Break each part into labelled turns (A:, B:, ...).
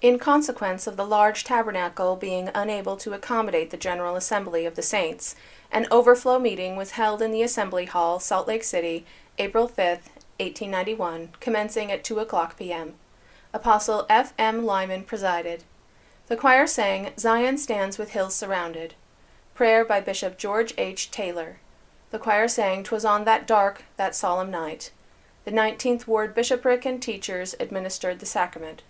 A: In consequence of the large tabernacle being unable to accommodate the General Assembly of the Saints, an overflow meeting was held in the Assembly Hall, Salt Lake City, April 5, 1891, commencing at 2:00 p.m. Apostle F. M. Lyman presided. The choir sang "Zion Stands with Hills Surrounded." Prayer by Bishop George H. Taylor. The choir sang "'Twas on that dark, that solemn night." The 19th Ward Bishopric and teachers administered the sacrament.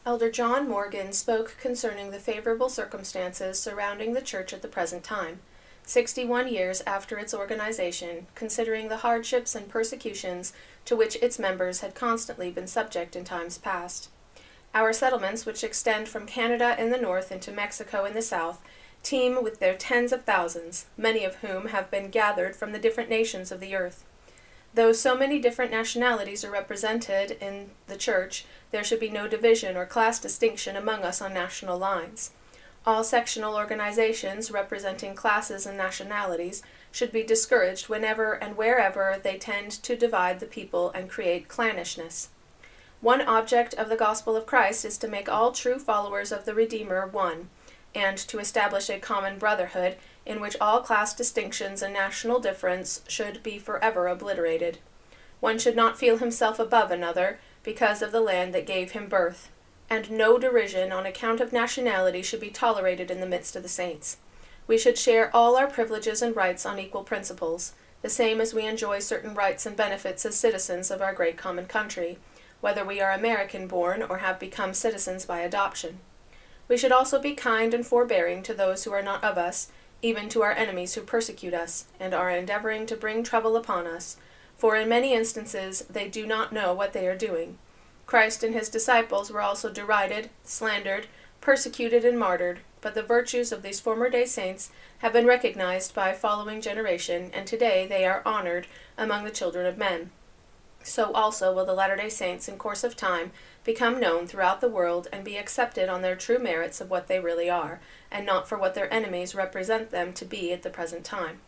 A: Elder John Morgan spoke concerning the favorable circumstances surrounding the church at the present time, 61 years after its organization, considering the hardships and persecutions to which its members had constantly been subject in times past. Our settlements, which extend from Canada in the north into Mexico in the south, teem with their tens of thousands, many of whom have been gathered from the different nations of the earth. Though so many different nationalities are represented in the church, there should be no division or class distinction among us on national lines. All sectional organizations representing classes and nationalities should be discouraged whenever and wherever they tend to divide the people and create clannishness. One object of the gospel of Christ is to make all true followers of the Redeemer one, and to establish a common brotherhood in which all class distinctions and national difference should be forever obliterated. One should not feel himself above another because of the land that gave him birth, and no derision on account of nationality should be tolerated in the midst of the saints. We should share all our privileges and rights on equal principles, the same as we enjoy certain rights and benefits as citizens of our great common country, whether we are American-born or have become citizens by adoption. We should also be kind and forbearing to those who are not of us, even to our enemies who persecute us, and are endeavoring to bring trouble upon us, for in many instances they do not know what they are doing. Christ and his disciples were also derided, slandered, persecuted, and martyred, but the virtues of these former-day saints have been recognized by a following generation, and today they are honored among the children of men. So also will the Latter-day Saints in course of time become known throughout the world and be accepted on their true merits of what they really are, and not for what their enemies represent them to be at the present time.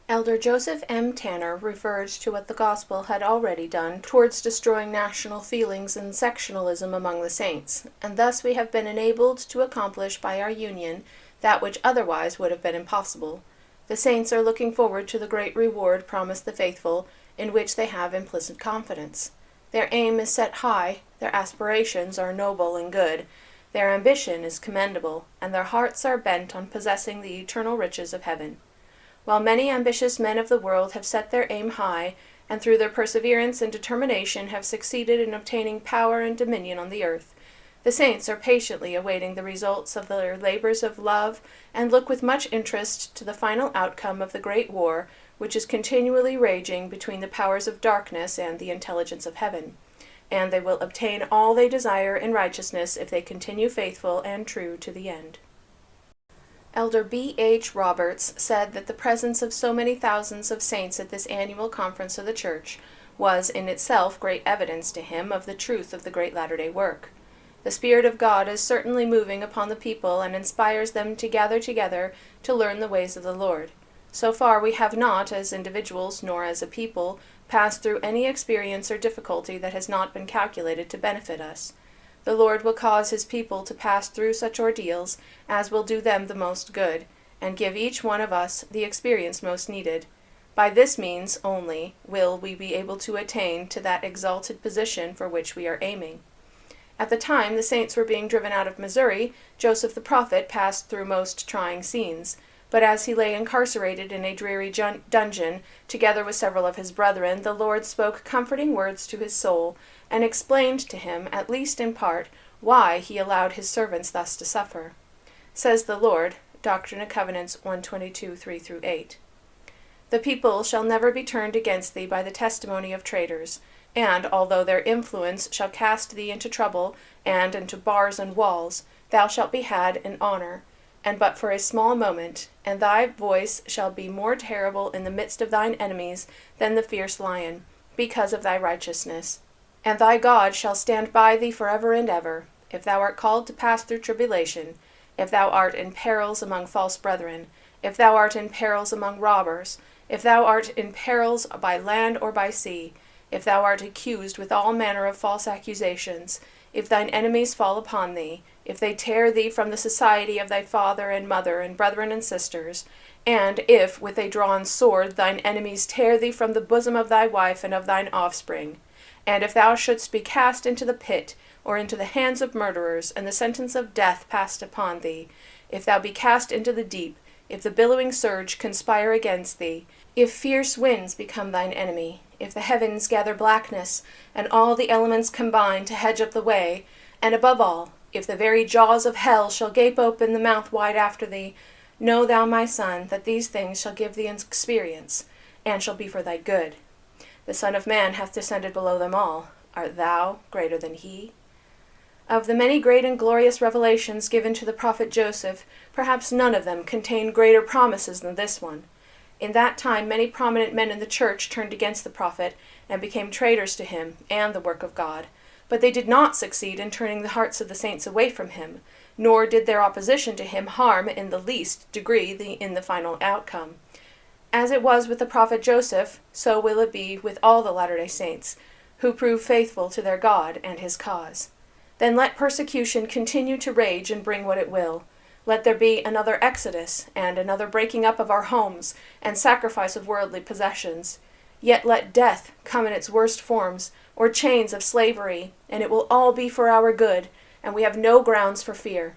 A: Elder Joseph M. Tanner referred to what the gospel had already done towards destroying national feelings and sectionalism among the saints, and thus we have been enabled to accomplish by our union that which otherwise would have been impossible. The saints are looking forward to the great reward promised the faithful, in which they have implicit confidence. Their aim is set high, their aspirations are noble and good, their ambition is commendable, and their hearts are bent on possessing the eternal riches of heaven. While many ambitious men of the world have set their aim high, and through their perseverance and determination have succeeded in obtaining power and dominion on the earth, the saints are patiently awaiting the results of their labors of love, and look with much interest to the final outcome of the great war, which is continually raging between the powers of darkness and the intelligence of heaven. And they will obtain all they desire in righteousness if they continue faithful and true to the end. Elder B. H. Roberts said that the presence of so many thousands of saints at this annual conference of the Church was in itself great evidence to him of the truth of the great Latter-day work. The Spirit of God is certainly moving upon the people and inspires them to gather together to learn the ways of the Lord. So far we have not, as individuals nor as a people, passed through any experience or difficulty that has not been calculated to benefit us. The Lord will cause his people to pass through such ordeals as will do them the most good, and give each one of us the experience most needed. By this means only will we be able to attain to that exalted position for which we are aiming. At the time the saints were being driven out of Missouri, Joseph the prophet passed through most trying scenes. But as he lay incarcerated in a dreary dungeon, together with several of his brethren, the Lord spoke comforting words to his soul, and explained to him, at least in part, why he allowed his servants thus to suffer. Says the Lord, Doctrine and Covenants 122, 3-8. The people shall never be turned against thee by the testimony of traitors, and although their influence shall cast thee into trouble, and into bars and walls, thou shalt be had in honor, and but for a small moment, and thy voice shall be more terrible in the midst of thine enemies than the fierce lion, because of thy righteousness. And thy God shall stand by thee forever and ever, if thou art called to pass through tribulation, if thou art in perils among false brethren, if thou art in perils among robbers, if thou art in perils by land or by sea, if thou art accused with all manner of false accusations, if thine enemies fall upon thee, if they tear thee from the society of thy father and mother and brethren and sisters, and if with a drawn sword thine enemies tear thee from the bosom of thy wife and of thine offspring, and if thou shouldst be cast into the pit, or into the hands of murderers, and the sentence of death passed upon thee, if thou be cast into the deep, if the billowing surge conspire against thee, if fierce winds become thine enemy, if the heavens gather blackness, and all the elements combine to hedge up the way, and above all, if the very jaws of hell shall gape open the mouth wide after thee, know thou, my son, that these things shall give thee experience, and shall be for thy good. The Son of Man hath descended below them all. Art thou greater than he? Of the many great and glorious revelations given to the prophet Joseph, perhaps none of them contain greater promises than this one. In that time many prominent men in the church turned against the prophet, and became traitors to him and the work of God. But they did not succeed in turning the hearts of the saints away from him, nor did their opposition to him harm in the least degree in the final outcome. As it was with the prophet Joseph, so will it be with all the Latter-day Saints, who prove faithful to their God and his cause. Then let persecution continue to rage and bring what it will. Let there be another exodus, and another breaking up of our homes, and sacrifice of worldly possessions. Yet let death come in its worst forms, or chains of slavery, and it will all be for our good, and we have no grounds for fear.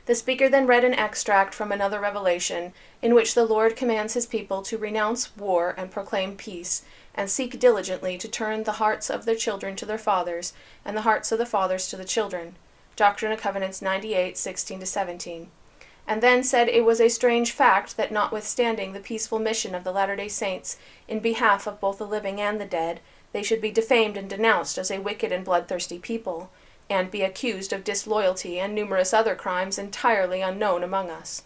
A: The speaker then read an extract from another revelation, in which the Lord commands his people to renounce war and proclaim peace, and seek diligently to turn the hearts of their children to their fathers, and the hearts of the fathers to the children. Doctrine and Covenants 98, 16-17. And then said it was a strange fact that notwithstanding the peaceful mission of the Latter-day Saints in behalf of both the living and the dead, they should be defamed and denounced as a wicked and bloodthirsty people, and be accused of disloyalty and numerous other crimes entirely unknown among us.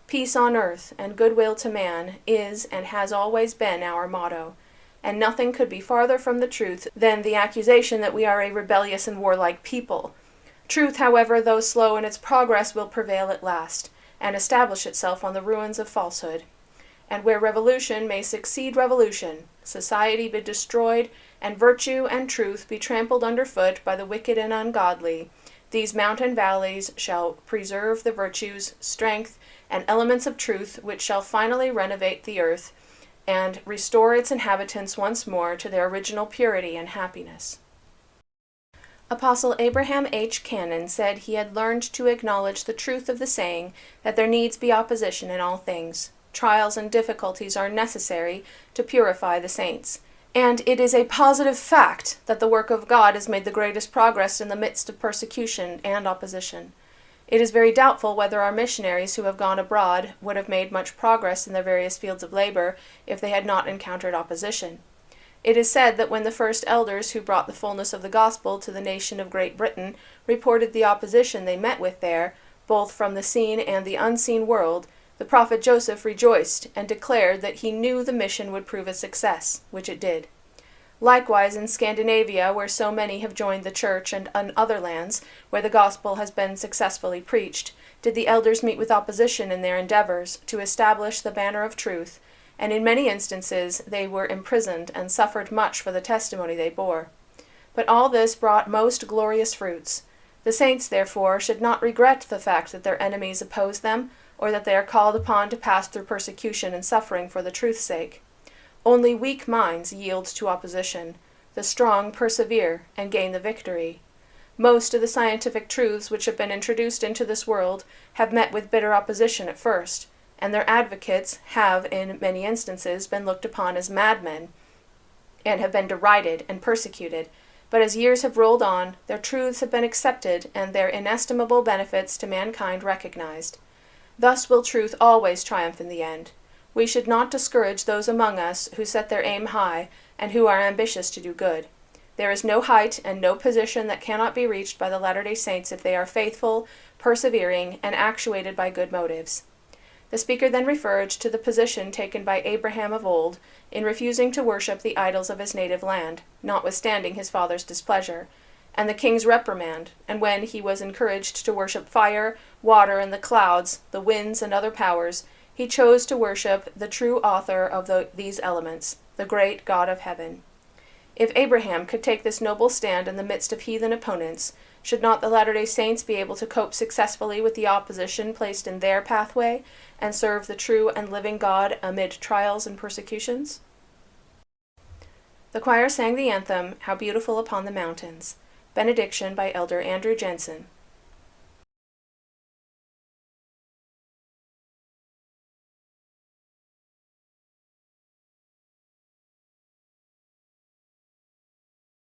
A: Peace on earth and goodwill to man is and has always been our motto, and nothing could be farther from the truth than the accusation that we are a rebellious and warlike people. Truth, however, though slow in its progress, will prevail at last, and establish itself on the ruins of falsehood. And where revolution may succeed revolution, society be destroyed, and virtue and truth be trampled underfoot by the wicked and ungodly, these mountain valleys shall preserve the virtues, strength, and elements of truth which shall finally renovate the earth, and restore its inhabitants once more to their original purity and happiness. Apostle Abraham H. Cannon said he had learned to acknowledge the truth of the saying that there needs be opposition in all things. Trials and difficulties are necessary to purify the saints. And it is a positive fact that the work of God has made the greatest progress in the midst of persecution and opposition. It is very doubtful whether our missionaries who have gone abroad would have made much progress in their various fields of labor if they had not encountered opposition. It is said that when the first elders who brought the fullness of the gospel to the nation of Great Britain reported the opposition they met with there, both from the seen and the unseen world, the prophet Joseph rejoiced and declared that he knew the mission would prove a success, which it did. Likewise in Scandinavia, where so many have joined the church, and in other lands where the gospel has been successfully preached, did the elders meet with opposition in their endeavors to establish the banner of truth, and in many instances they were imprisoned and suffered much for the testimony they bore. But all this brought most glorious fruits. The saints, therefore, should not regret the fact that their enemies oppose them, or that they are called upon to pass through persecution and suffering for the truth's sake. Only weak minds yield to opposition. The strong persevere and gain the victory. Most of the scientific truths which have been introduced into this world have met with bitter opposition at first, and their advocates have in many instances been looked upon as madmen, and have been derided and persecuted. But as years have rolled on, their truths have been accepted and their inestimable benefits to mankind recognized. Thus will truth always triumph in the end. We should not discourage those among us who set their aim high and who are ambitious to do good. There is no height and no position that cannot be reached by the Latter-day Saints if they are faithful, persevering, and actuated by good motives. The speaker then referred to the position taken by Abraham of old in refusing to worship the idols of his native land, notwithstanding his father's displeasure, and the king's reprimand, and when he was encouraged to worship fire, water, and the clouds, the winds, and other powers, he chose to worship the true author of these elements, the great God of heaven. If Abraham could take this noble stand in the midst of heathen opponents, should not the Latter-day Saints be able to cope successfully with the opposition placed in their pathway and serve the true and living God amid trials and persecutions? The choir sang the anthem, How Beautiful Upon the Mountains. Benediction by Elder Andrew Jensen.